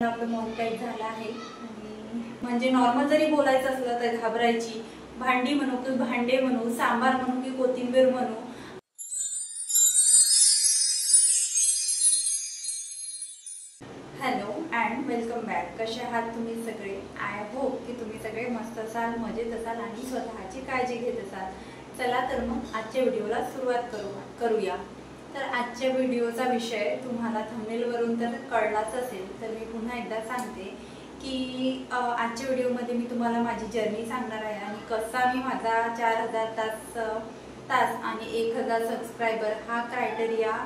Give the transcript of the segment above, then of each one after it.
आपलं मॉनिटाईज झालं आहे आणि म्हणजे नॉर्मल जरी बोलायचं असलं तर घाबरायची, भांडी म्हणू की भांडे म्हणू, सांबार म्हणू की कोथिंबीर म्हणू. Hello and welcome back. कसे आहात तुम्ही सगळे? आय होप की तुम्ही सगळे मस्त असाल, मजेत असाल आणि स्वतःची काळजी घेत असाल. चला तर मग आजच्या व्हिडिओला सुरुवात करूया. तर आजच्या व्हिडिओचा विषय तुम्हाला थंबनेलवरून तर कळलाच असेल, तर मी पुन्हा एकदा सांगते की आजच्या व्हिडिओमध्ये मी तुम्हाला माझी जर्नी सांगणार आहे आणि कसा मी माझा 4000 तास आणि 1000 सबस्क्रायबर हा क्रायटेरिया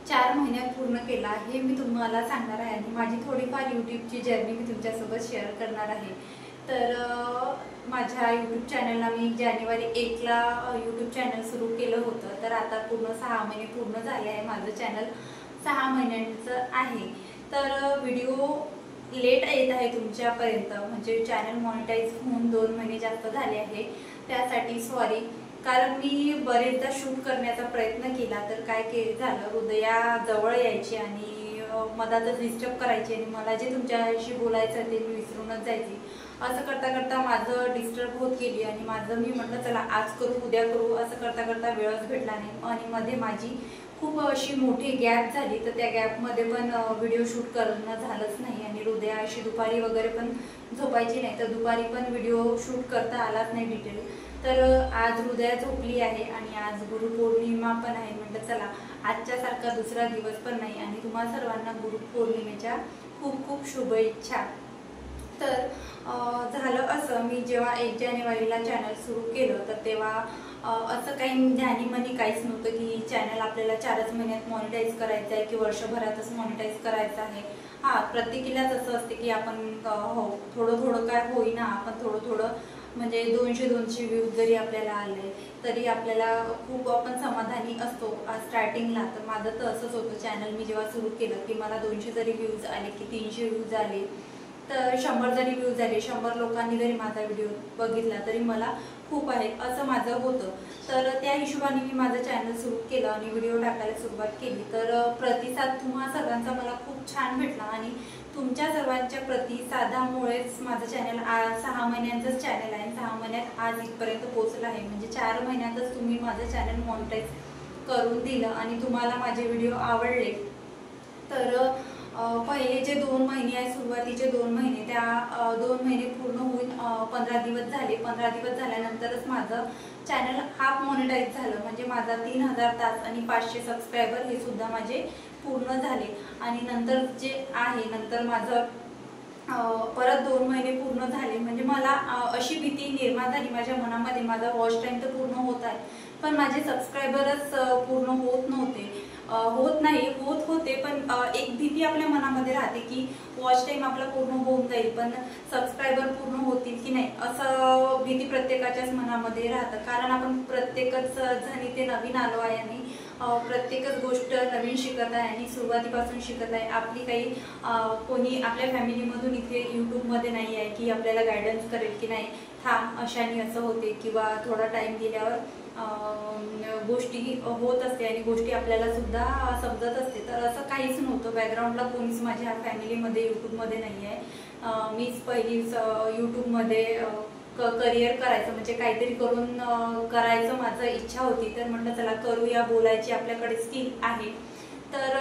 4 महिन्यात पूर्ण केला हे मी तुम्हाला सांगणार आहे आणि माझी थोडीफार यूट्यूबची जर्नी मी तुमच्यासोबत शेअर करणार आहे. तर माझ्या यूट्यूब चॅनलला मी जानेवारी 1ला यूट्यूब चॅनल सुरू केलं होतं. तर आता पूर्ण 6 महिने पूर्ण झाले आहे. माझं चॅनल 6 महिन्यांचं आहे. तर व्हिडिओ लेट येत आहे तुमच्यापर्यंत, म्हणजे चॅनल मॉनिटाईज होऊन 2 महिने जास्त झाले आहे, त्यासाठी सॉरी. कारण मी बरेचदा शूट करण्याचा प्रयत्न केला तर काय झालं, हृदयाजवळ यायची आणि मधातच डिस्टर्ब करायची आणि मला जे तुमच्याशी बोलायचं ते मी विसरूनच जायची. असं करता करता माझं डिस्टर्ब होत गेली आणि मी म्हटलं चला आज करू उद्या करू, असं करता करता वेळच भेटला नाही आणि मध्ये माझी खूप अशी मोठी गॅप झाली. तर त्या गॅपमध्ये पण व्हिडिओ शूट करणं झालंच नाही आणि हृदया अशी दुपारी वगैरे पण झोपायची नाही, तर दुपारी पण व्हिडिओ शूट करता आलाच नाही डिटेल. तर आज हृदया झोपली आहे आणि आज गुरुपौर्णिमा पण आहे. म्हटलं चला आजच्यासारखा दुसरा दिवस पण नाही आणि तुम्हा सर्वांना गुरुपौर्णिमेच्या खूप खूप शुभेच्छा. तर झालं असं, मी जेव्हा 1 जानेवारीला चॅनल सुरू केलं तर तेव्हा असं काही ध्यानीमनी काहीच नव्हतं की चॅनल आपल्याला 4च महिन्यात मॉनिटाईज करायचं आहे की वर्षभरातच मॉनिटाईज करायचं आहे. हां, प्रत्येकीलाच असं असते की आपण हो थोडं थोडं काय होईना, आपण थोडं थोडं म्हणजे 200 व्ह्यूज जरी आपल्याला आले तरी आपल्याला खूप आपण समाधानी असतो स्टार्टिंगला. तर माझं तर असंच होतं. चॅनल मी जेव्हा सुरू केलं की मला 200 जरी व्ह्यूज आले की 300 व्ह्यूज आले तर 100 जरी व्ह्यूज आले, 100 लोकांनी जरी माझा व्हिडिओ बघितला तरी मला खूप आहे असं माझं होतं. तर त्या हिशोबाने मी माझं चॅनल सुरू केलं आणि व्हिडिओ टाकायला सुरुवात केली. तर प्रतिसाद तुम्हा सर्वांचा मला खूप छान भेटला आणि तुमच्या सर्वांच्या प्रतिसादामुळेच माझं चॅनल 6 महिन्यांचंच चॅनल आहे. 6 महिन्यात आज इथपर्यंत पोहोचलं आहे. म्हणजे 4 महिन्यातच तुम्ही माझं चॅनल मॉनिटाईज करून दिलं आणि तुम्हाला माझे व्हिडिओ आवडले. तर पहिले जे 2 महिने आहे, सुरुवातीचे 2 महिने, त्या 2 महिने पूर्ण होऊन 15 दिवस झाले. 15 दिवस झाल्यानंतरच माझं चॅनल हाफ मॉनिटाईज झालं. म्हणजे माझा 3000 तास आणि 500 सबस्क्रायबर हे सुद्धा माझे पूर्ण झाले. आणि नंतर जे आहे नंतर माझं परत 2 महिने पूर्ण झाले. म्हणजे मला अशी भीती निर्माण झाली माझ्या मनामध्ये, माझा वॉच टाईम तर पूर्ण होत आहे पण माझे सबस्क्रायबरच पूर्ण होत नव्हते. होत होते पण एक भीती आपल्या मनामध्ये राहते की वॉच टाईम आपला पूर्ण होऊन जाईल पण सबस्क्रायबर पूर्ण होतील की नाही, असं भीती प्रत्येकाच्याच मनामध्ये राहतं. कारण आपण प्रत्येकच जण इथे नवीन आलो आहे आणि प्रत्येकच गोष्ट नवीन शिकत आहे आणि सुरुवातीपासून शिकत आहे. आपली काही कोणी आपल्या फॅमिलीमधून इथे यूट्यूबमध्ये नाही आहे की आपल्याला गायडन्स करेल की नाही थांब अशाने असं होते किंवा थोडा टाईम गेल्यावर गोष्टी होत असते आणि गोष्टी आपल्याला सुद्धा समजत असते. तर असं काहीच नव्हतं. बॅकग्राऊंडला कोणीच माझ्या फॅमिलीमध्ये यूट्यूबमध्ये नाही आहे. मीच पहिलीच यूट्यूबमध्ये करिअर करायचं, म्हणजे काहीतरी करून करायचं माझं इच्छा होती. तर म्हटलं चला करूया, बोलायची आपल्याकडे स्किल आहे. तर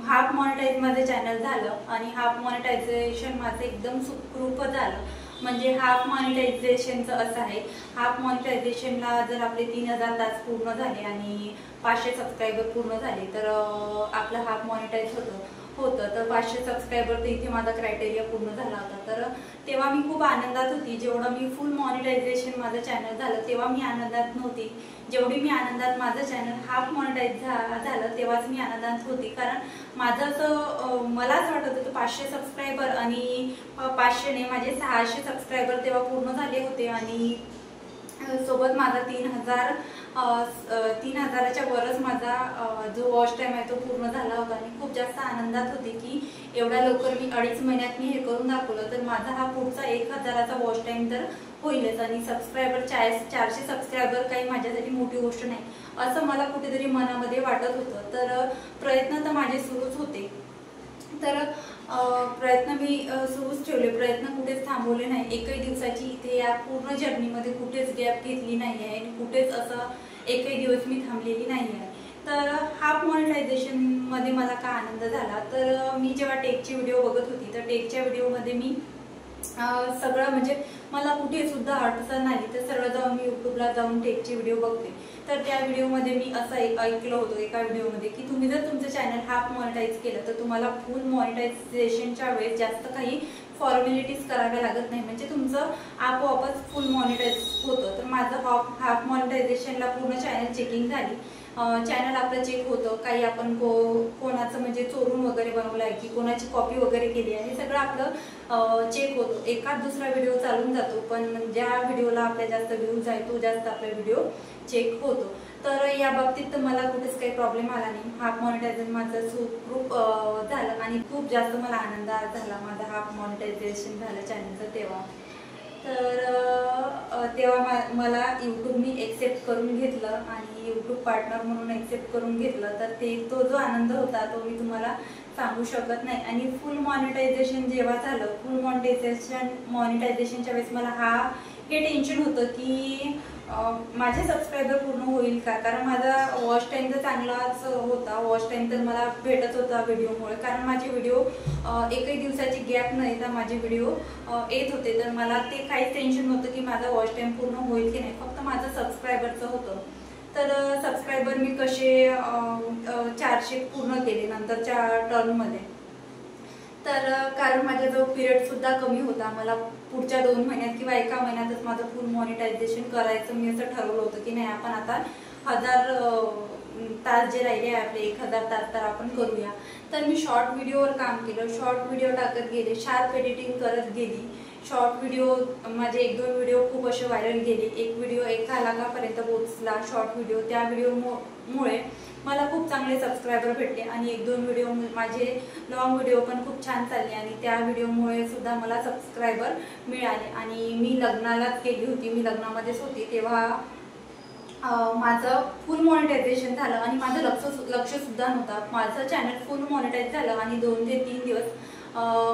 हाफ मॉनिटाईज माझं चॅनल झालं आणि हाफ मॉनिटायझेशन माझं एकदम सुखरूप झालं. म्हणजे हाफ मॉनिटायझेशनचं असं आहे, हाफ मॉनिटायझेशनला जर आपले 3000 तास पूर्ण झाले आणि 500 सबस्क्रायबर पूर्ण झाले तर आपलं हाफ मॉनिटाईज होतं. तर 500 सबस्क्रायबर तर इथे माझा क्रायटेरिया पूर्ण झाला होता. तर तेव्हा मी खूप आनंदात होती. जेवढं मी फुल मॉनिटायझेशन माझं चॅनल झालं तेव्हा मी आनंदात नव्हती. जेवढी मी आनंदात माझं चॅनल हाफ मॉनिटाईज झालं तेव्हाच मी आनंदात होती. कारण माझं असं मलाच वाटत होतं 500 सबस्क्रायबर आणि 500 ने माझे 600 सबस्क्रायबर तेव्हा पूर्ण झाले होते आणि सोबत माझा 3000च्या वरच माझा जो वॉच टाईम आहे तो पूर्ण झाला होता आणि खूप जास्त आनंदात होते की एवढ्या लवकर मी 2.5 महिन्यात मी हे करून दाखवलं. तर माझा हा पुढचा 1000चा वॉच टाईम तर होईलच आणि सबस्क्रायबर 400 सबस्क्रायबर काही माझ्यासाठी मोठी गोष्ट नाही असं मला कुठेतरी मनामध्ये वाटत होतं। तर प्रयत्न तर माझे सुरूच होते। तर प्रयत्न मी सुरूच ठेवले, प्रयत्न कुठेच थांबवले नाही। एकही दिवसाची इथे या पूर्ण जर्नीमध्ये कुठेच गॅप घेतली नाही आहे आणि कुठेच असं एकही दिवस मी थांबलेली नाही आहे। तर हाफ मॉनिटायझेशन मध्ये मला का आनंद झाला, तर मी जेव्हा टेकची व्हिडिओ बघत होती तर टेकच्या व्हिडिओमध्ये मी सगळं म्हणजे मला कुठे सुद्धा अडचण आली तर सरळ जाऊन मी यूट्यूबला जाऊन टेकची व्हिडिओ बघते। तर त्या व्हिडिओमध्ये मी असं ऐकलं होतं एका व्हिडिओमध्ये की तुम्ही जर तुमचं चॅनल हाफ मॉनिटाईज केलं तर तुम्हाला फुल मॉनिटायझेशनच्या वेळेस जास्त काही फॉर्मॅलिटीज कराव्या लागत नाही, म्हणजे तुमचं आपोआपच फुल मॉनिटाईज होतं। तर माझं हाफ मॉनिटायझेशनला पूर्ण चॅनल चेकिंग झाली, चॅनल आपलं चेक होतं, काही आपण कोणाचं म्हणजे चोरून वगैरे बनवलं आहे की कोणाची कॉपी वगैरे केली आहे हे सगळं आपलं चेक होतं। एखाद दुसरा व्हिडिओ चालून जातो पण ज्या व्हिडिओला आपल्या जास्त व्ह्यूज आहे तो जास्त आपला व्हिडिओ चेक होतो। तर या बाबतीत तर मला कुठेच काही प्रॉब्लेम आला नाही, हाफ मॉनिटायझेशन माझं सुखरूप झालं आणि खूप जास्त मला आनंद झाला माझं हाफ मॉनिटायझेशन झालं चॅनलचं तेव्हा। तर तेव्हा मला यूट्यूबनी एक्सेप्ट करून घेतलं आणि यूट्यूब पार्टनर म्हणून एक्सेप्ट करून घेतलं। तर तो जो आनंद होता तो मी तुम्हाला सांगू शकत नाही। आणि फुल मॉनिटायझेशन जेव्हा झालं, फुल मॉनिटायझेशनच्या वेळेस मला हे टेन्शन होतं की माझे सबस्क्रायबर पूर्ण होईल का, कारण माझा वॉच टाइम तर चांगलाच होता, वॉच टाइम तर मला भेटत होता व्हिडिओमुळे, कारण माझे व्हिडिओ एकही दिवसाची गॅप न येता माझे व्हिडिओ येत होते। तर मला ते काहीच टेन्शन नव्हतं की माझा वॉच टाइम पूर्ण होईल की नाही, फक्त माझं सबस्क्रायबरचं होतं। तर सबस्क्रायबर मी कसे 400 पूर्ण केले नंतरच्या टर्नमध्ये। तर कारण माझा जो पिरियड सुद्धा कमी होता, मला पुढच्या 2 महिन्यात किंवा एका महिन्यातच माझं फुल मॉनिटायझेशन करायचं मी असं ठरवलं होतं की नाही आपण आता 1000 तास जे राहिले आपले 1000 तास तर आपण करूया। तर मी शॉर्ट व्हिडिओवर काम केलं, शॉर्ट व्हिडिओ टाकत गेले, शार्प एडिटिंग करत गेली। शॉर्ट व्हिडिओ माझे 1-2 व्हिडिओ खूप असे व्हायरल गेले, एक व्हिडिओ 1 लाखापर्यंत पोहोचला शॉर्ट व्हिडिओ। त्या व्हिडिओमुळे मला खूप चांगले सबस्क्रायबर भेटले आणि 1-2 व्हिडिओ माझे लॉंग व्हिडिओ पण खूप छान चालले आणि त्या व्हिडिओमुळे सुद्धा मला सबस्क्रायबर मिळाले। आणि मी लग्नालाच गेली होती, मी लग्नामध्येच होती तेव्हा माझं फुल मॉनिटायझेशन झालं आणि माझं लक्ष सुद्धा नव्हतं, माझं चॅनल फुल मॉनिटाईज झालं आणि 2 ते 3 दिवस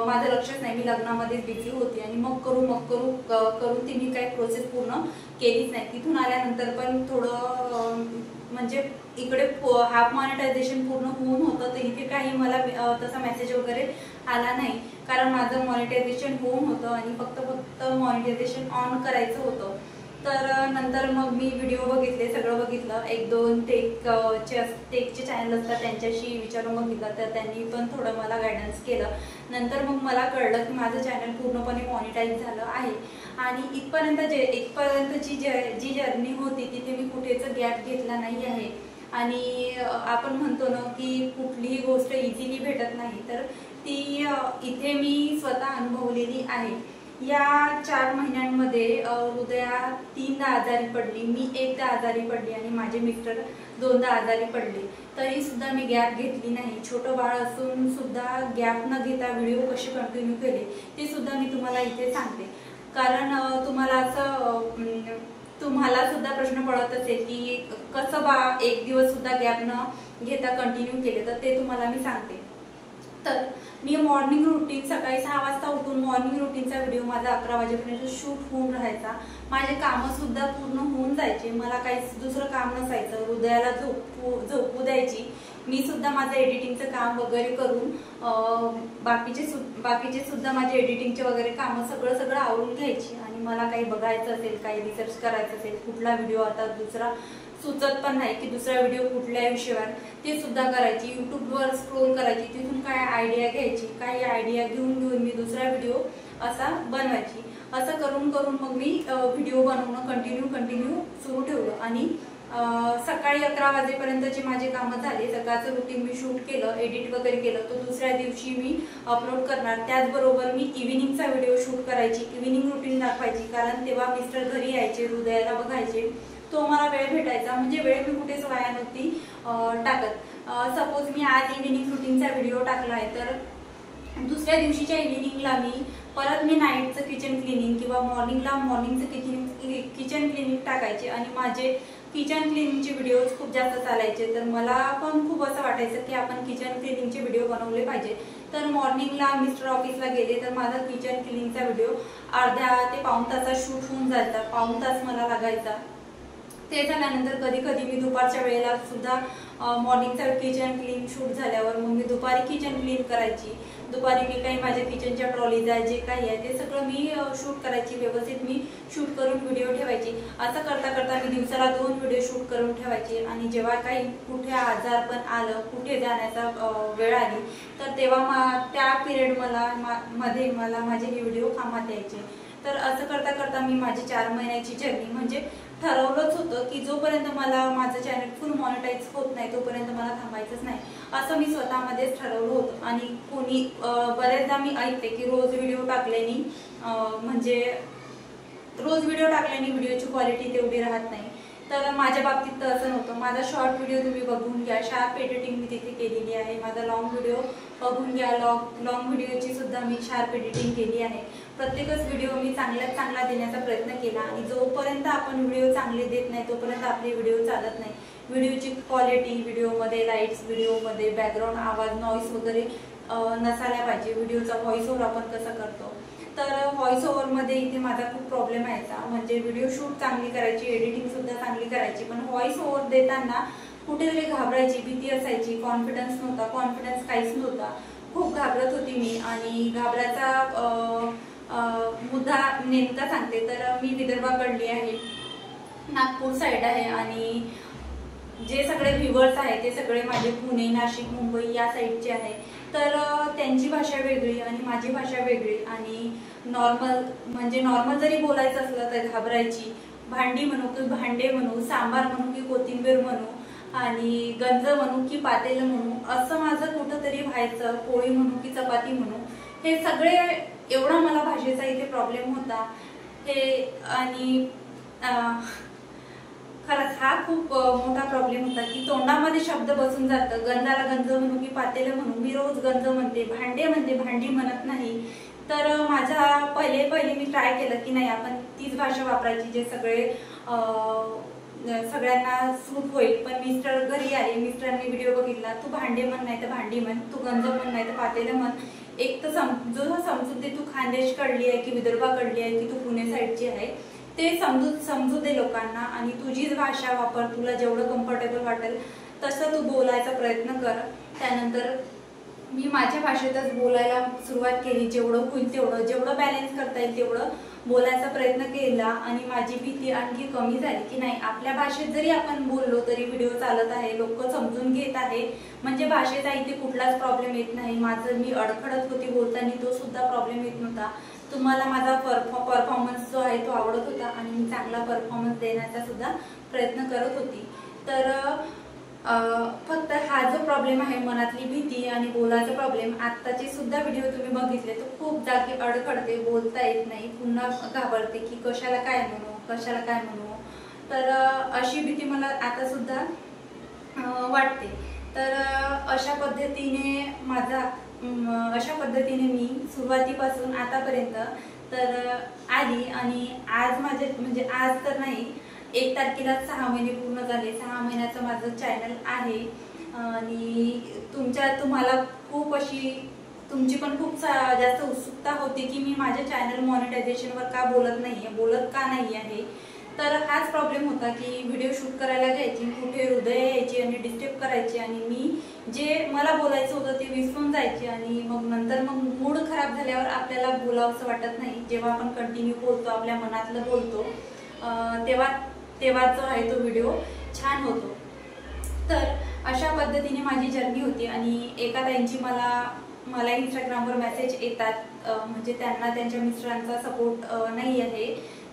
माझं लक्षच नाही, मी लग्नामध्येच बिझी होती आणि मग करून ती मी काही प्रोसेस पूर्ण केलीच नाही। तिथून आल्यानंतर पण थोडं म्हणजे इकडे हाफ मॉनिटायझेशन पूर्ण होऊन होतं तर इथे काही मला तसा मेसेज वगैरे आला नाही, कारण माझं मॉनिटायझेशन होऊन होतं आणि फक्त मॉनिटायझेशन ऑन करायचं होतं। तर नंतर मग मी व्हिडिओ बघितले, सगळं बघितलं, 1-2 टेकचे चॅनल असतात त्यांच्याशी विचारून बघितलं तर त्यांनी पण थोडं मला गायडन्स केलं। नंतर मग मला कळलं की माझं चॅनल पूर्णपणे मॉनिटाईज झालं आहे आणि इथपर्यंतची जी जर्नी होती तिथे मी कुठेच गॅप घेतला नाही आहे। आणि आपण म्हणतो ना की कुठलीही गोष्ट इझिली भेटत नाही, तर ती इथे मी स्वतः अनुभवलेली आहे। या 4 महिन्यांमध्ये हृदया 3दा आजारी पडली, मी 1दा आजारी पडली आणि माझे मिस्टर 2दा आजारी पडले, तरी सुद्धा मी गॅप घेतली नाही। छोटं बाळ असून सुद्धा गॅप न घेता व्हिडिओ कसे कंटिन्यू केले ते सुद्धा मी तुम्हाला इथे सांगते, कारण तुम्हाला सुद्धा प्रश्न पडत असेल की कसं 1 दिवस सुद्धा गॅप न घेता कंटिन्यू केले, तर ते तुम्हाला मी सांगते। तर मी मॉर्निंग रुटीन सकाळी 6 वाजता उठून मॉर्निंग रुटीनचा व्हिडिओ माझा 11 वाजेपर्यंत शूट होऊन राहायचा, माझे कामं सुद्धा पूर्ण होऊन जायचे, मला काहीच दुसरं काम नसायचं, हृदयाला झोपू द्यायची, मी सुद्धा माझं एडिटिंगचं काम वगैरे करून बाकीचे सुद्धा माझे एडिटिंगचे वगैरे कामं सगळं आवरून घ्यायची आणि मला काही बघायचं असेल, काही रिसर्च करायचं असेल, कुठला व्हिडिओ आता दुसरा सुचत पण नाही की दुसरा व्हिडिओ कुठल्या विषयावर ते सुद्धा करायची, यूट्यूबवर स्क्रोल करायची, तिथून काय आयडिया घ्यायची, काही आयडिया घेऊन मी दुसरा व्हिडिओ असा बनवायची। असं करून मग मी व्हिडिओ बनवणं कंटिन्यू सुरू ठेवलं आणि सकाळी 11 वाजेपर्यंतचे माझे कामं झाले, सकाळचं रुटीन मी शूट केलं, एडिट वगैरे केलं, तो दुसऱ्या दिवशी मी अपलोड करणार। त्याचबरोबर मी इव्हिनिंगचा व्हिडिओ शूट करायची, इव्हिनिंग रुटीन दाखवायची, कारण तेव्हा मिस्टर घरी यायचे, हृदयाला बघायचे, तो मला वेळ भेटायचा, म्हणजे वेळ मी कुठेच वाया नव्हती टाकत। सपोज मी आज इव्हिनिंग रुटीनचा व्हिडिओ टाकला आहे तर दुसऱ्या दिवशीच्या इव्हिनिंगला मी परत मी नाईटचं किचन क्लिनिंग किंवा मॉर्निंगचं किचन क्लिनिंग टाकायचे आणि माझे किचन क्लिनिंगचे व्हिडिओज खूप जास्त चालायचे। तर मला पण खूप असं वाटायचं की आपण किचन क्लिनिंगचे व्हिडिओ बनवले पाहिजे। तर मॉर्निंगला मिस्टर ऑफिसला गेले तर माझा किचन क्लिनिंगचा व्हिडिओ अर्ध्या ते पाऊण तासात शूट होऊन जायचा, पाऊण तास मला लागायचा। ते झाल्यानंतर कधी कधी मी दुपारच्या वेळेला सुद्धा मॉर्निंगचा किचन क्लीन शूट झाल्यावर मग मी दुपारी किचन क्लीन करायची। दुपारी मी काही माझ्या किचनच्या ट्रॉलीज आहे जे काही आहे ते सगळं मी शूट करायची, व्यवस्थित मी शूट करून व्हिडिओ ठेवायची। असं करता करता मी दिवसाला 2 व्हिडिओ शूट करून ठेवायची आणि जेव्हा काही कुठे आजारपण आलं, कुठे जाण्याचा वेळ आली तर तेव्हा त्या पिरियड मध्ये मला माझे व्हिडिओ कामात यायचे। तर असं करता करता मी माझी 4 महिन्याची जर्नी म्हणजे ठरवलंच होतं की जोपर्यंत मला माझं चॅनल फुल मॉनिटाईज होत नाही तोपर्यंत मला थांबायचंच नाही, असं मी स्वतःमध्येच ठरवलं होतं। आणि कोणी बरेचदा मी ऐकते की रोज व्हिडिओ टाकल्याने व्हिडिओची क्वालिटी तेवढी राहत नाही। तर माझ्या बाबतीत तर असं नव्हतं। माझा शॉर्ट व्हिडिओ तुम्ही बघून घ्या, शार्प एडिटिंग मी तिथे केलेली आहे। माझा लॉंग व्हिडिओ बघून घ्या, लॉंग व्हिडिओची सुद्धा मी शार्प एडिटिंग केली आहे। प्रत्येकच व्हिडिओ मी चांगल्यात चांगला देण्याचा प्रयत्न केला आणि जोपर्यंत आपण व्हिडिओ चांगले देत नाही तोपर्यंत आपले व्हिडिओ चालत नाही। व्हिडिओची क्वालिटी, व्हिडिओमध्ये लाईट्स, व्हिडिओमध्ये बॅकग्राऊंड आवाज, नॉईस वगैरे नसायला पाहिजे। व्हिडिओचा व्हॉइस ओव्हर आपण कसा करतो तर व्हॉइस ओव्हरमध्ये इथे माझा खूप प्रॉब्लेम यायचा। म्हणजे व्हिडिओ शूट चांगली करायची, एडिटिंग सुद्धा चांगली करायची, पण व्हॉइस ओव्हर देताना कुठेतरी घाबरायची, भीती असायची, कॉन्फिडन्स काहीच नव्हता। खूप घाबरत होती मी आणि घाबराचा मुद्दा नेमका सांगते तर मी विदर्भाकडली आहे, नागपूर साईड आहे आणि जे सगळे व्ह्यूअर्स आहेत ते सगळे माझे पुणे, नाशिक, मुंबई या साईडचे आहे। तर त्यांची भाषा वेगळी आणि माझी भाषा वेगळी आणि नॉर्मल जरी बोलायचं असलं तर घाबरायची। भांडी म्हणू की भांडे म्हणू, सांबार म्हणू की कोथिंबीर म्हणू आणि गंज म्हणू की पातेलं म्हणू असं माझं कुठंतरी व्हायचं। पोळी म्हणू की चपाती म्हणू, हे सगळे एवढा मला भाषेचा इथे प्रॉब्लेम होता हे। आणि खरंच हा खूप मोठा प्रॉब्लेम होता की तोंडामध्ये शब्द बसून जातं। गंजाला गंज म्हणू की पातेलं म्हणू, मी रोज गंज म्हणते, भांडे म्हणते, भांडी म्हणत नाही। तर माझ्या पहिले मी ट्राय केलं की नाही आपण तीच भाषा वापरायची जे सगळ्यांना सूट होईल। पण मिस्टर घरी आले, मिस्टरांनी व्हिडिओ बघितला, तू भांडे म्हण नाही तर भांडी म्हण, तू गंज म्हण नाही तर पातेलं म्हण। एक तर समजून दे तू खानदेशकडली आहे की विदर्भाकडली आहे की तू पुणे साईडची आहे ते समजू दे लोकांना आणि तुझीच भाषा वापर, तुला जेवढं कम्फर्टेबल वाटेल तसं तू बोलायचा प्रयत्न कर। त्यानंतर मी माझ्या भाषेतच बोलायला सुरुवात केली, जेवढं होईल तेवढं, जेवढं बॅलन्स करता येईल तेवढं बोलायचा प्रयत्न केला आणि माझी भीती आणखी कमी झाली की नाही आपल्या भाषेत जरी आपण बोललो तरी व्हिडिओ चालत आहे, लोक समजून घेत आहे, म्हणजे भाषेचा इथे कुठलाच प्रॉब्लेम येत नाही। मी अडखडत होती बोलताना तो सुद्धा प्रॉब्लेम येत नव्हता। तुम्हाला माझा परफॉर्मन्स जो आहे तो आवडत होता आणि मी चांगला परफॉर्मन्स देण्याचा सुद्धा प्रयत्न करत होती। तर फक्त हा जो प्रॉब्लेम आहे मनातली भीती आणि बोलायचा प्रॉब्लेम, आत्ताचे सुद्धा व्हिडिओ तुम्ही बघितले तर खूप जागी अडखडते, बोलता येत नाही, पुन्हा घाबरते की कशाला काय म्हणू। तर अशी भीती मला आता सुद्धा वाटते। तर अशा पद्धतीने मी सुरुवातीपासून आतापर्यंत तर आली आणि आज आज तर नाही 1 तारखेला 6 महिने पूर्ण झाले। 6 महिन्याचं माझं चॅनल आहे आणि तुम्हाला तुमची पण खूप जास्त उत्सुकता होती की मी माझ्या चॅनल मॉनिटायझेशनवर का बोलत का नाही आहे। तर हाच प्रॉब्लेम होता की व्हिडिओ शूट करायला घ्यायची, कुठे हृदय यायची आणि डिस्टर्ब करायची आणि मी जे मला बोलायचं होतं ते विसरून जायचे आणि नंतर मूड खराब झाल्यावर आपल्याला बोलावंसं वाटत नाही। जेव्हा आपण कंटिन्यू बोलतो, आपल्या मनातलं बोलतो तेव्हा जो आहे तो व्हिडिओ छान होतो। तर अशा पद्धतीने माझी जर्नी होती आणि एका ताईंची मला इंस्टाग्रामवर मेसेज येतात, म्हणजे त्यांना त्यांच्या मिस्टरांचा सपोर्ट नाही आहे।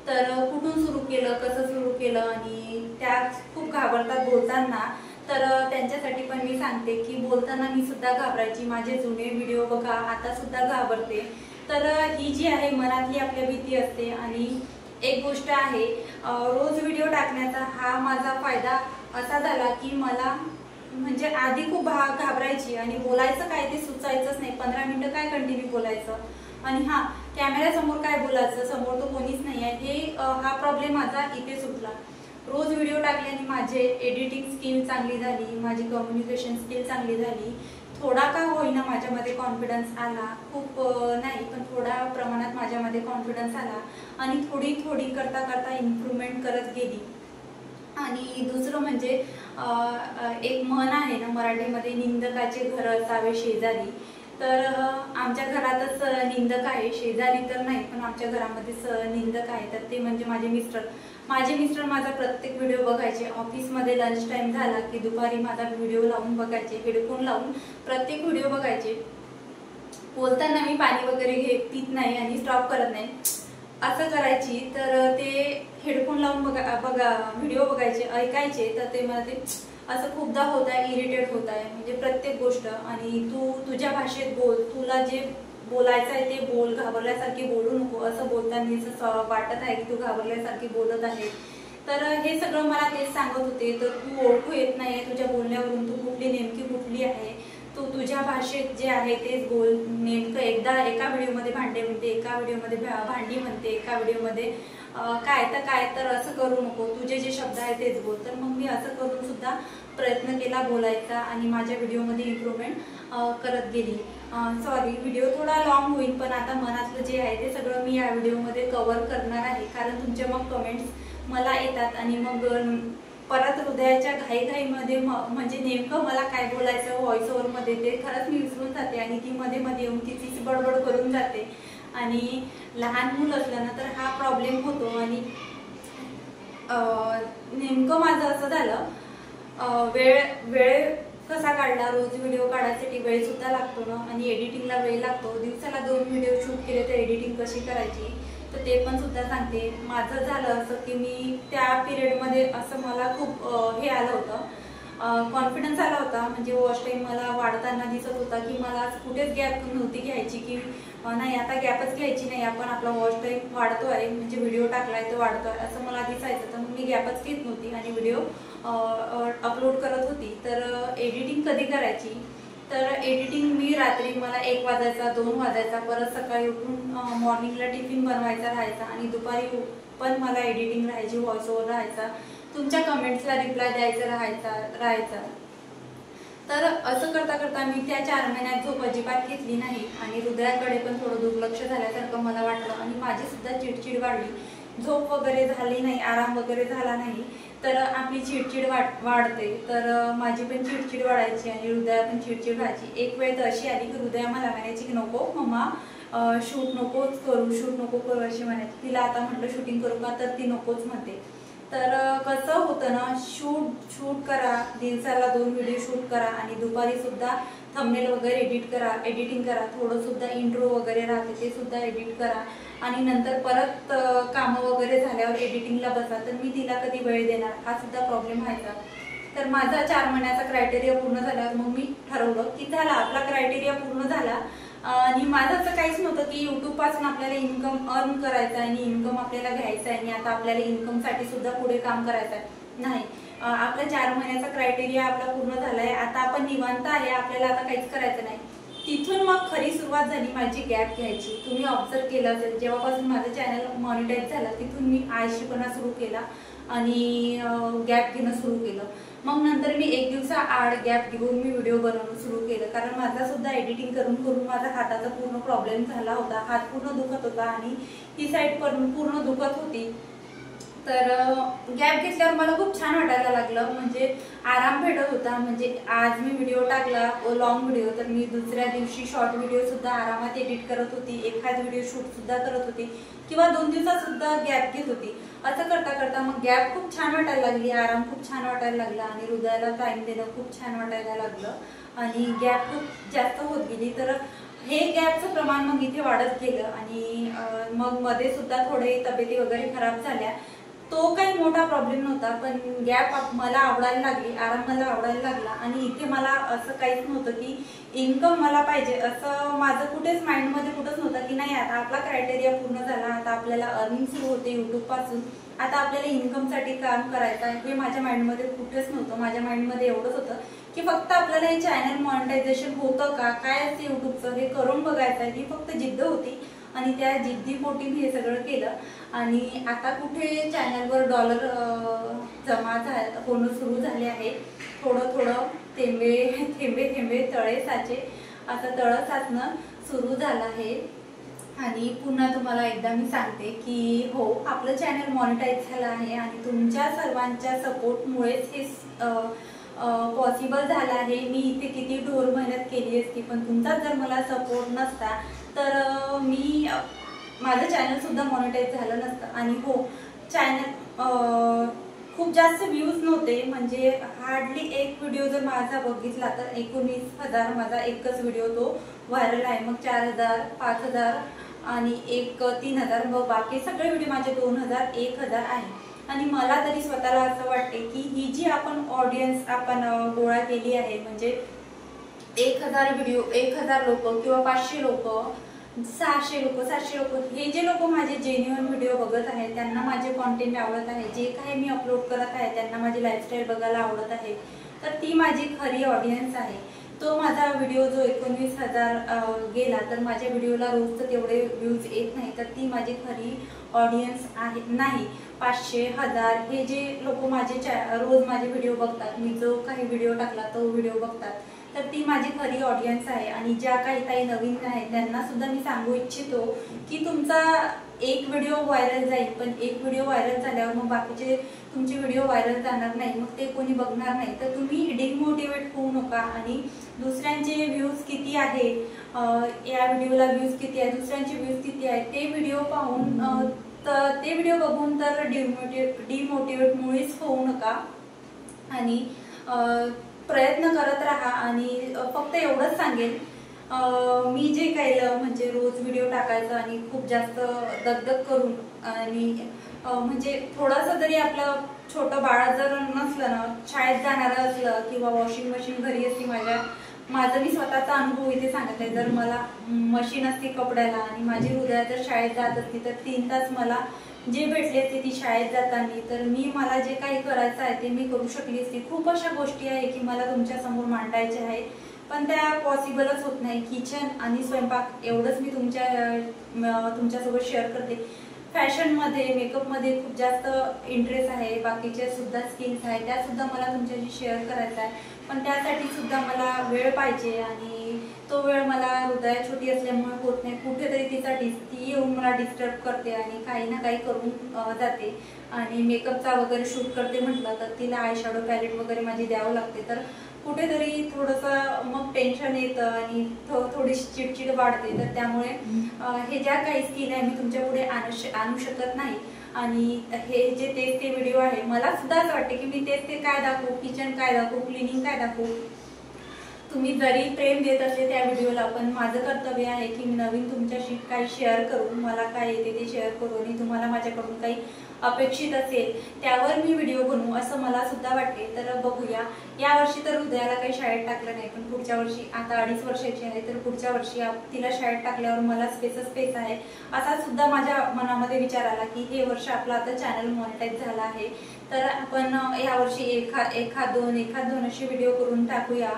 तर कुठून सुरू केलं, कसं सुरू केलं आणि त्या खूप घाबरतात बोलताना। तर त्यांच्यासाठी पण मी सांगते की बोलताना मी सुद्धा घाबरायची, माझे जुने व्हिडिओ बघा, आता सुद्धा घाबरते। तर ही जी आहे मनातली आपल्या भीती असते। आणि एक गोष्ट आहे, रोज व्हिडिओ टाकण्याचा हा माझा फायदा असा झाला की मला म्हणजे आधी खूप घाबरायची आणि बोलायचं काय ते सुचायचंच नाही, 15 मिनिटं काय कंटिन्यू बोलायचं। आणि हा कॅमेऱ्यासमोर काय बोलायचं, समोर तो कोणीच नाही आहे, हे हा प्रॉब्लेम माझा इथे सुटला। रोज व्हिडिओ टाकल्याने माझे एडिटिंग स्किल चांगली झाली, माझी कम्युनिकेशन स्किल चांगली झाली, थोडा का होईना माझ्यामध्ये कॉन्फिडन्स आला, खूप नाही पण थोड्या प्रमाणात माझ्यामध्ये कॉन्फिडन्स आला आणि थोडी थोडी करता करता इम्प्रूव्हमेंट करत गेली। आणि दुसरं म्हणजे एक म्हण आहे ना मराठीमध्ये, निंदकाचे घर असावे शेजारी, तर आमच्या घरातच निंदक आहे, शेजारी तर नाही पण आमच्या घरामध्येच निंदक आहे, तर ते म्हणजे माझे मिस्टर। माझा प्रत्येक व्हिडिओ बघायचे, ऑफिसमध्ये लंच टाइम झाला की दुपारी माझा व्हिडिओ लावून बघायचे, हेडफोन लावून प्रत्येक व्हिडिओ बघायचे। बोलताना मी पाणी वगैरे पित नाही आणि स्टॉप करत नाही असं करायची, तर ते हेडफोन लावून व्हिडिओ बघायचे, ऐकायचे, तर ते मला ते असं खूपदा होत आहे, इरिटेट होत आहे, म्हणजे प्रत्येक गोष्ट, आणि तू तुझ्या भाषेत बोल, तुला जे बोलायचं आहे ते बोल, घाबरल्यासारखी बोलू नको, असं बोलताना वाटत आहे की तू घाबरल्यासारखी बोलत आहे। तर हे सगळं मला तेच सांगत होते, तर तू ओळखू येत नाहीये तुझ्या बोलण्यावरून, तू नेमकी कुठली आहे, तू तुझ्या भाषेत जे आहे तेच बोल, नेमकं एका व्हिडिओमध्ये भांडे म्हणते, एका व्हिडिओमध्ये भांडी म्हणते, एका व्हिडिओमध्ये काय तर असं करू नको, तुझे जे शब्द आहे तेच बोल। तर मग मी असं करून सुद्धा प्रयत्न केला बोलायचा आणि माझ्या व्हिडिओमध्ये इम्प्रूव्हमेंट करत गेली। सॉरी, व्हिडिओ थोडा लॉंग होईल, पण आता मनातलं जे आहे ते सगळं मी या व्हिडिओमध्ये कव्हर करणार आहे, कारण तुमच्या मग कमेंट्स मला येतात आणि मग परत हृदयाच्या घाईघाईमध्ये म्हणजे नेमकं मला काय बोलायचं व्हॉइस ओव्हरमध्ये ते खरंच मी विसरून जाते आणि ती मध्ये मध्ये येऊन तिचीच बडबड करून जाते। आणि लहान मूल असलं ना तर हा प्रॉब्लेम होतो। आणि नेमकं माझं असं झालं, वेळ कसा काढला, रोज व्हिडिओ काढायसाठी वेळ सुद्धा लागतो ना, आणि एडिटिंगला वेळ लागतो, दिवसाला 2 व्हिडिओ शूट केले तर एडिटिंग कशी करायची तर ते पण सुद्धा सांगते। माझं झालं असं की मी त्या पिरियडमध्ये असं मला खूप हे आलं होतं, कॉन्फिडन्स आला होता, म्हणजे वॉच टाइम मला वाढताना दिसत होता की मला कुठेच गॅप नव्हती घ्यायची, की नाही आता गॅपच घ्यायची नाही, आपण आपला वॉच टाइम वाढतो आहे, म्हणजे व्हिडिओ टाकलाय तो वाढतोय असं मला दिसायचं, तर मग मी गॅपच घेत नव्हती आणि व्हिडिओ अपलोड करत होती। तर एडिटिंग कधी करायची, तर एडिटिंग मी रात्री मला 1 वाजायचा, 2 वाजायचा, परत सकाळी उठून मॉर्निंगला टिफिन बनवायचा राहायचा आणि दुपारी पण मला एडिटिंग राहायची, व्हॉइस ओव्हर राहायचा, तुमच्या कमेंट्सला रिप्लाय द्यायचा राहायचा। तर असं करता करता मी त्या 4 महिन्यात झोप अजिबात घेतली नाही आणि हृदयाकडे पण थोडं दुर्लक्ष झाल्यासारखं मला वाटलं आणि माझी सुद्धा चिडचिड वाढली, झोप वगैरे झाली नाही, आराम वगैरे झाला नाही, तर आपली चिडचिड वाढते, तर माझी पण चिडचिड वाढायची आणि हृदया पण चिडचिड व्हायची। एक वेळ तर अशी आली की हृदया मला म्हणायची की नको मम्मा शूट नकोच करू अशी म्हणायची। तिला आता म्हटलं शूटिंग करू का, तर ती नकोच म्हणते। तर कसं होतं ना, शूट करा, दिवसाला 2 व्हिडिओ शूट करा आणि दुपारी सुद्धा थंबनेल वगैरे एडिटिंग करा, थोडं सुद्धा इंट्रो वगैरे राहते ते सुद्धा एडिट करा आणि नंतर परत कामं वगैरे झाल्यावर एडिटिंगला बसा, तर मी तिला कधी वेळ देणार, हा सुद्धा प्रॉब्लेम व्हायचा। तर माझा 4 महिन्याचा क्रायटेरिया पूर्ण झाल्यावर मग मी ठरवलं की झाला आपला क्रायटेरिया पूर्ण झाला आणि माझं असं काहीच नव्हतं की युट्यूब पासून आपल्याला इन्कम अर्न करायचं आहे आणि इन्कम आपल्याला घ्यायचं आहे आणि आता आपल्याला इन्कमसाठी सुद्धा पुढे काम करायचं आहे, नाही। आपला 4 महिन्याचा क्रायटेरिया आपला पूर्ण झालाय, आता आपण निवांत आहे, आपल्याला आता काहीच करायचं नाही। तिथून मग खरी सुरुवात झाली माझी गॅप घ्यायची। तुम्ही ऑब्झर्व केलं असेल, जेव्हापासून माझं चॅनल मॉनिटाईज झालं तिथून मी आळशीपणा सुरू केला आणि गॅप घेणं सुरू केलं। मग नंतर मी 1 दिवसाआड गॅप घेऊन मी व्हिडिओ बनवणं सुरू केलं, कारण माझा सुद्धा एडिटिंग करून माझा हाताचा पूर्ण प्रॉब्लेम झाला होता, हात पूर्ण दुखत होता आणि ही साईड पण पूर्ण दुखत होती। तर गॅप घेतल्यावर मला खूप छान वाटायला लागलं, म्हणजे आराम भेटत होता। म्हणजे आज मी व्हिडिओ टाकला लॉंग व्हिडिओ, तर मी दुसऱ्या दिवशी शॉर्ट व्हिडिओ सुद्धा आरामात एडिट करत होती, एखाद व्हिडिओ शूट सुद्धा करत होती किंवा 2 दिवसात सुद्धा गॅप घेत होती। असं करता करता मग गॅप खूप छान वाटायला लागली, आराम खूप छान वाटायला लागला आणि हृदयाला टाइम देणं खूप छान वाटायला लागलं आणि गॅप खूप जास्त होत गेली। तर हे गॅपचं प्रमाण मग इथे वाढत गेलं आणि मग मध्ये सुद्धा थोडे तब्येती वगैरे खराब झाल्या, तो काही मोठा प्रॉब्लेम नव्हता, पण गॅप मला आवडायला लागली, आराम मला आवडायला लागला आणि इथे मला असं काहीच नव्हतं की इन्कम मला पाहिजे, असं माझं कुठेच माइंडमध्ये कुठंच नव्हतं की नाही आता आपला क्रायटेरिया पूर्ण झाला, आता आपल्याला अर्निंग सुरू होते युट्यूब पासून, आता आपल्याला इन्कमसाठी काम करायचं आहे, हे माझ्या माइंडमध्ये कुठेच नव्हतं। माझ्या माइंडमध्ये एवढंच होतं की फक्त आपल्याला हे चॅनल मॉनिटायझेशन होतं का काय असते युट्यूबचं हे करून बघायचं आहे, ही फक्त जिद्द होती आणि त्या जिद्दीपोटी मी हे सगळं केलं. आणि आता कुठे चॅनलवर डॉलर जमा होणं सुरू झाले आहे. थोडं थोडं थेंबे थेंबे थेंबे तळे साचे असं तळं साचणं सुरू झालं आहे. आणि पुन्हा तुम्हाला एकदा मी सांगते की हो, आपलं चॅनल मॉनिटाईज झालं आहे आणि तुमच्या सर्वांच्या सपोर्टमुळेच हे पॉसिबल झालं आहे. मी इथे किती ढोर मेहनत केली असती, पण तुमचा जर मला सपोर्ट नसता तर माझं चॅनल सुद्धा मॉनिटाईज झालं नसतं. आणि हो, चॅनल खूप जास्त व्ह्यूज नव्हते, म्हणजे हार्डली एक व्हिडिओ जर माझा बघितला तर 19,000 माझा एकच व्हिडिओ तो व्हायरल आहे. मग 4,000, 5,000 आणि एक 3,000, मग बाकी सगळे व्हिडिओ माझे 2,000, 1,000 आहे. आणि मला तरी स्वतःला असं वाटते की ही जी आपण ऑडियन्स आपण गोळा केली आहे, म्हणजे 1,000 व्हिडिओ, 1,000 लोक किंवा 500 लोक, 600 लोक, 700 लोक, हे जे लोक माझे जेन्युइन व्हिडिओ बघत आहेत, त्यांना माझे कॉन्टेंट आवडत आहे, जे काही मी अपलोड करत आहे त्यांना माझी लाईफस्टाईल बघायला आवडत आहे, तर ती माझी खरी ऑडियन्स आहे. तो माझा व्हिडिओ जो 19,000 गेला, तर माझ्या व्हिडिओला रोज तर तेवढे व्ह्यूज येत नाही, तर ती माझी खरी ऑडियन्स आहे नाही. 500, 1000 हे जे लोक माझे रोज माझे व्हिडिओ बघतात, मी जो काही व्हिडिओ टाकला तो व्हिडिओ बघतात, तर ती माझी खरी ऑडियन्स आहे. आणि ज्या काही नवीन आहेत त्यांना सुद्धा मी सांगू इच्छितो की तुमचा एक व्हिडिओ व्हायरल जाईल, पण एक व्हिडिओ व्हायरल झाल्यावर मग बाकीचे तुमचे व्हिडिओ व्हायरल जाणार नाही, मग ते कोणी बघणार नाही. तर तुम्ही डिमोटिवेट होऊ नका. आणि दुसऱ्यांचे व्ह्यूज किती आहे, या व्हिडिओला व्ह्यूज किती आहे, दुसऱ्यांचे व्ह्यूज किती आहे, ते व्हिडिओ पाहून तर ते व्हिडिओ बघून तर डिमोटिवेट मुळीच होऊ नका. आणि प्रयत्न करत राहा. आणि फक्त एवढंच सांगेन, मी जे केलं म्हणजे रोज व्हिडिओ टाकायचं आणि खूप जास्त दगदग करून, आणि म्हणजे थोडंसं जरी आपलं छोटं बाळ जर नसलं ना, शाळेत जाणारं असलं किंवा वॉशिंग मशीन घरी असती, माझं मी स्वतःचा अनुभव इथे सांगत आहे. जर मला मशीन असती कपड्याला आणि माझी हृदया जर शाळेत जात असती, तर 3 तास मला जे भेटले असते ती शाळेत जाताना, तर मला जे काही करायचं आहे ते मी करू शकली असती. खूप अशा गोष्टी आहे की मला तुमच्या समोर मांडायच्या आहेत, पण त्या पॉसिबलच होत नाही. किचन आणि स्वयंपाक एवढंच मी तुमच्यासोबत शेअर करते. फॅशनमध्ये, मेकअपमध्ये खूप जास्त इंटरेस्ट आहे, बाकीचे सुद्धा स्किल्स आहे, त्या सुद्धा मला तुमच्याशी शेअर करायचा आहे, पण त्यासाठी सुद्धा मला वेळ पाहिजे. आणि तो वेळ मला हृदय छोटी असल्यामुळे होत नाही. कुठेतरी ती येऊन मला डिस्टर्ब करते आणि काही ना काही करून जाते. आणि मेकअपचा वगैरे शूट करते म्हटलं तर तिला आय शॅडो पॅलेट वगैरे माझी द्यावं लागते, तर कुठेतरी थोडंसं मग टेन्शन येतं आणि थोडीशी चिडचिड वाढते. तर त्यामुळे हे ज्या काही स्किल आहे मी तुमच्या पुढे आणू शकत नाही. आणि हे जे तेच ते व्हिडिओ आहे, मला सुद्धा असं वाटते की मी तेच ते काय दाखवू, किचन काय दाखवू, क्लिनिंग काय दाखवू. तुम्ही जरी प्रेम देत असले त्या व्हिडिओला, पण माझं कर्तव्य आहे की मी नवीन तुमच्याशी काही शेअर करू, मला काय येते ते शेअर करू. आणि तुम्हाला माझ्याकडून काही अपेक्षित असेल त्यावर मी व्हिडिओ बनवू असं मला सुद्धा वाटते. तर बघूया. यावर्षी तर हृदयाला काही शाळेत टाकलं नाही, पण पुढच्या वर्षी, आता 2.5 वर्षाची आहे, तर पुढच्या वर्षी तिला शाळेत टाकल्यावर मला स्पेस आहे असा सुद्धा माझ्या मनामध्ये विचार आला की हे वर्ष आपलं आता चॅनल मॉनिटाईज झालं आहे, तर आपण यावर्षी एखाद दोन असे व्हिडिओ करून टाकूया.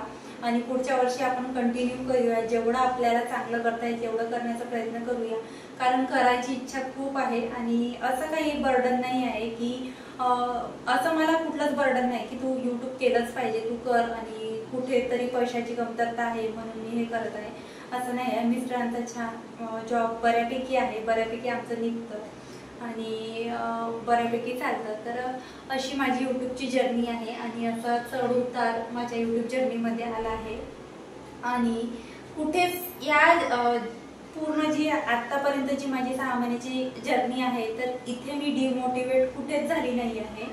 आणि पुढच्या वर्षी आपण कंटिन्यू करूया. जेवढं आपल्याला चांगलं करता येईल तेवढं करण्याचा प्रयत्न करूया, कारण करायची इच्छा खूप आहे. आणि असं काही बर्डन नाही आहे की असं मला कुठलंच बर्डन नाही की तू यूट्यूब केलंच पाहिजे, तू कर, आणि कुठेतरी पैशाची कमतरता आहे म्हणून मी हे करत आहे असं नाही आहे. मिस्टरांचा छान जॉब बऱ्यापैकी आहे, बऱ्यापैकी आमचं निघतं आणि बऱ्यापैकी चालतं. तर अशी माझी यूट्यूबची जर्नी आहे आणि असा चढ उतार माझ्या यूट्यूब जर्नीमध्ये आला आहे. आणि कुठेच या पूर्ण जी आतापर्यंतची माझी 6 महिन्याची जर्नी आहे, तर इथे मी डिमोटिवेट कुठेच झाली नाही आहे.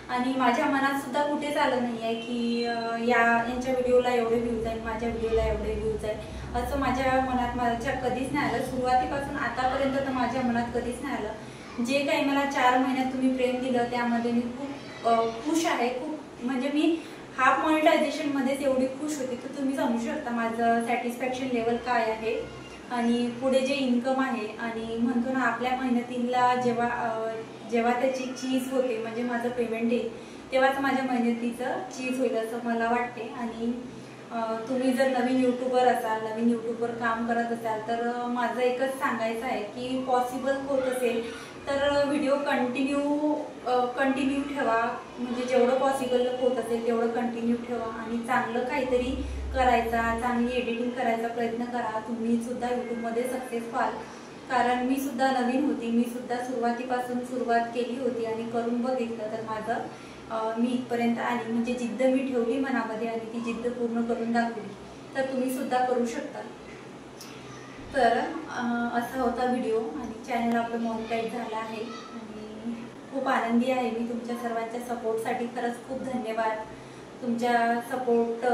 आणि माझ्या मनात सुद्धा कुठेच आलं नाही आहे की यांच्या व्हिडिओला एवढे व्ह्यूज आहेत, माझ्या व्हिडिओला एवढे व्ह्यूज आहेत, असं माझ्या मनात कधीच नाही आलं. सुरुवातीपासून आतापर्यंत तर माझ्या मनात कधीच नाही आलं. जे काही मला 4 महिन्यात तुम्ही प्रेम दिलं त्यामध्ये मी खूप खुश आहे. खूप म्हणजे मी हाफ मॉनिटायझेशन मध्येच एवढी खुश होती की तुम्ही समजू शकता माझं सॅटिस्फॅक्शन लेवल काय आहे. आणि पुढे जे इन्कम आहे, आणि म्हणतो ना आपल्या मेहनतीला जेव्हा त्याची चीज होते, म्हणजे माझं पेमेंट येईल तेव्हाच माझ्या मेहनतीचं चीज होईल असं मला वाटते। आणि तुम्ही जर नवीन यूट्यूबर असाल, नवीन यूट्यूबवर काम करत असाल तर माझं एकच सांगायचं आहे की पॉसिबल होत असेल तर व्हिडिओ कंटिन्यू ठेवा, म्हणजे जेवढं पॉसिबल होत असेल तेवढं कंटिन्यू ठेवा आणि चांगलं काहीतरी करायचा, चांगली एडिटिंग करायचा प्रयत्न करा। तुम्ही सुद्धा यूट्यूबमध्ये सक्सेस व्हाल, कारण मी सुद्धा नवीन होती, मी सुद्धा सुरुवातीपासून सुरुवात केली होती आणि करून बघितलं तर माझं मी इथपर्यंत आली, म्हणजे जिद्द मी ठेवली मनामध्ये आणि ती जिद्द पूर्ण करून दाखवली, तर तुम्ही सुद्धा करू शकता। तर असा होता व्हिडिओ आणि चॅनल आपलं मॉनिटाईज झालं आहे आणि खूप आनंदी आहे मी तुमच्या सर्वांच्या सपोर्टसाठी। खरंच खूप धन्यवाद। तुमच्या सपोर्ट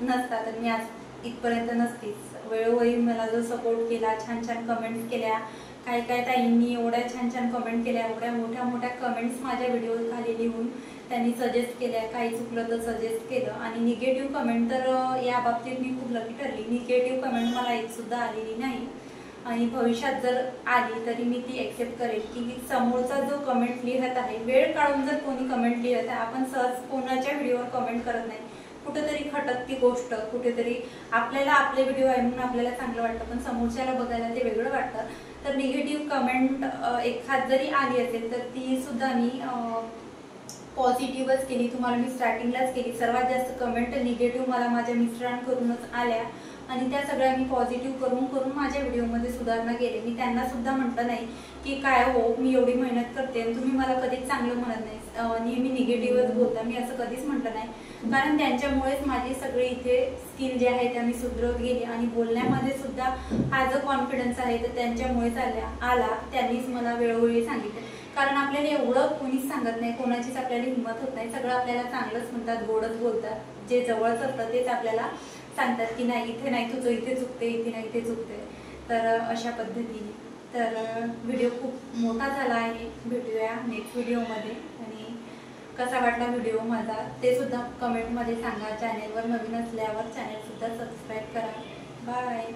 नसता तर मी आज इथपर्यंत नसतीच। वेळोवेळी मला जो सपोर्ट केला, छान छान कमेंट्स केल्या, काही ताईंनी एवढ्या छान छान कमेंट केल्या, एवढ्या मोठ्या कमेंट्स माझ्या व्हिडिओ खाली लिहून त्यांनी सजेस्ट केल्या, काही चुकलं तर सजेस्ट केलं। आणि निगेटिव्ह कमेंट तर या बाबतीत मी खूप लकी ठरली, निगेटिव्ह कमेंट मला एक सुद्धा आलेली नाही आणि भविष्यात जर आली तरी मी ती एक्सेप्ट करेल की समोरचा जो कमेंट लिहत आहे, वेळ काढून जर कोणी कमेंट लिहत आहे, आपण सहज कोणाच्या व्हिडिओवर कमेंट करत नाही, कुठेतरी खटकती गोष्ट, कुठेतरी आपल्याला आपले व्हिडिओ आहे म्हणून आपल्याला चांगलं वाटतं पण समोरच्याला बघायला ते वेगळं वाटतं। तर निगेटिव्ह कमेंट एखाद जरी आली असेल तर ती सुद्धा मी पॉझिटिव्हच केली। तुम्हाला मी स्टार्टिंगलाच केली, सर्वात जास्त कमेंट निगेटिव्ह मला माझ्या मिस्टरांकडूनच आल्या आणि त्या सगळ्या मी पॉझिटिव्ह करून माझ्या व्हिडिओमध्ये सुधारणा केली। मी त्यांना सुद्धा म्हटलं नाही की काय हो मी एवढी मेहनत करते आणि तुम्ही मला कधीच चांगलं म्हणत नाही, नेहमी निगेटिव्हच बोलता, मी असं कधीच म्हटलं नाही, कारण त्यांच्यामुळेच माझी सगळी इथे स्किल जे आहे त्या मी सुधरवत गेली आणि बोलण्यामध्ये सुद्धा हा जो कॉन्फिडन्स आहे तर त्यांच्यामुळेच आला। त्यांनीच मला वेळोवेळी सांगितलं, कारण आपल्याला एवढं कोणीच सांगत नाही, कोणाचीच आपल्याला हिंमत होत नाही, सगळं आपल्याला चांगलंच म्हणतात, गोडच बोलतात, जे जवळच असतं तेच आपल्याला सांगतात की नाही इथे नाही तुझं इथे चुकते, इथे नाही इथे चुकते। तर अशा पद्धतीने तर व्हिडिओ खूप मोठा झाला आहे। भेटूया नेक्स्ट व्हिडिओमध्ये आणि कसा वाटला व्हिडिओ माझा ते सुद्धा कमेंटमध्ये सांगा। चॅनेलवर नवीन असल्यावर चॅनेल सुद्धा सबस्क्राईब करा। बाय।